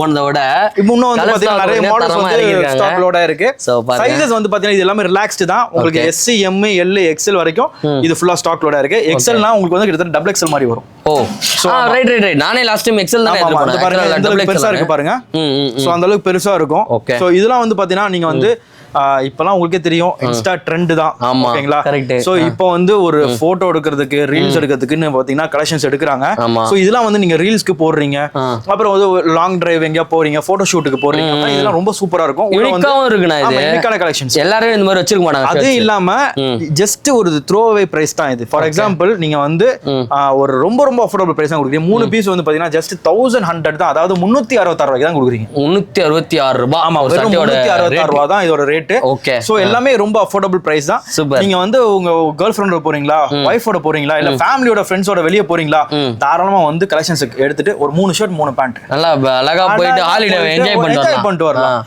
போனதை விட இன்னும் வந்து பாத்தீங்கன்னா நிறைய மாடல்ஸ் வந்து ஸ்டாக்லோட இருக்கு. சைஸஸ் வந்து பாத்தீங்கன்னா இது எல்லாமே ரிலாக்ஸ்டு தான். உங்களுக்கு SC, M, L, XL வரைக்கும் இது ஃபுல்லா ஸ்டாக்லோட இருக்கு. XLனா உங்களுக்கு வந்து கிட்டத்தட்ட டபுள் XL மாதிரி வரும். ஓ ரைட் ரைட் ரைட். நானே லாஸ்ட் டைம் XL தான் எடுத்துட்டேன். பாருங்க இந்த அளவுக்கு பெருசா இருக்கு பாருங்க. சோ அந்த அளவுக்கு பெருசா இருக்கும். சோ இதெல்லாம் வந்து பாத்தீங்கன்னா நீங்க வந்து இப்பெல்லாம் உங்களுக்கே தெரியும் இன்ஸ்டா ட்ரெண்ட் தான். ஓகேங்களா? சோ இப்போ வந்து ஒரு போட்டோ எடுக்கிறதுக்கு ரீல்ஸ் எடுக்கிறதுக்குன்னு பாத்தீங்கன்னா கலெக்ஷன்ஸ் எடுக்கிறாங்க. சோ இதெல்லாம் வந்து நீங்க ரீல்ஸ்க்கு போடுறீங்க, அப்புறம் வந்து லாங் டிரைவ் எங்கயா போறீங்க, போட்டோ ஷூட்டுக்கு போறீங்க, இதெல்லாம் ரொம்ப சூப்பரா இருக்கும். யூனிக்காவும் இருக்குண்ணா. இது யூனிக்கான கலெக்ஷன்ஸ் எல்லாரும் இந்த மாதிரி வச்சிருக்க மாட்டாங்க. அது இல்லாம ஜஸ்ட் ஒரு த்ரோ அவே பிரைஸ் தான் இது. ஃபார் எக்ஸாம்பிள் நீங்க வந்து ஒரு ரொம்ப ரொம்ப அஃபோர்டபிள் பிரைஸ் தான் கொடுக்குறீங்க. 3 பீஸ் வந்து பாத்தீங்கன்னா ஜஸ்ட் 1100 தான். அதாவது 366 ரூபாய்க்கு தான் கொடுக்குறீங்க. 366 ரூபாய். ஆமா, 366 ரூபாய் தான் இதோட ரேட். ஓகே. சோ எல்லாமே ரொம்ப அஃபோர்டபிள் பிரைஸ் தான். நீங்க வந்து உங்க கேர்ள் ஃப்ரெண்டோட போறீங்களா, வைஃபோட போறீங்களா, இல்ல ஃபேமிலியோட ஃப்ரெண்ட்ஸோட வெளிய போறீங்களா, தாராளமா வந்து கலெக்ஷன்ஸ் எடுத்துட்டு ஒரு 3 ஷர்ட் 3 பேண்ட் நல்லா அழகா போயிட்டு ஹாலிடே என்ஜாய் பண்ணிட்டு வரலாம்.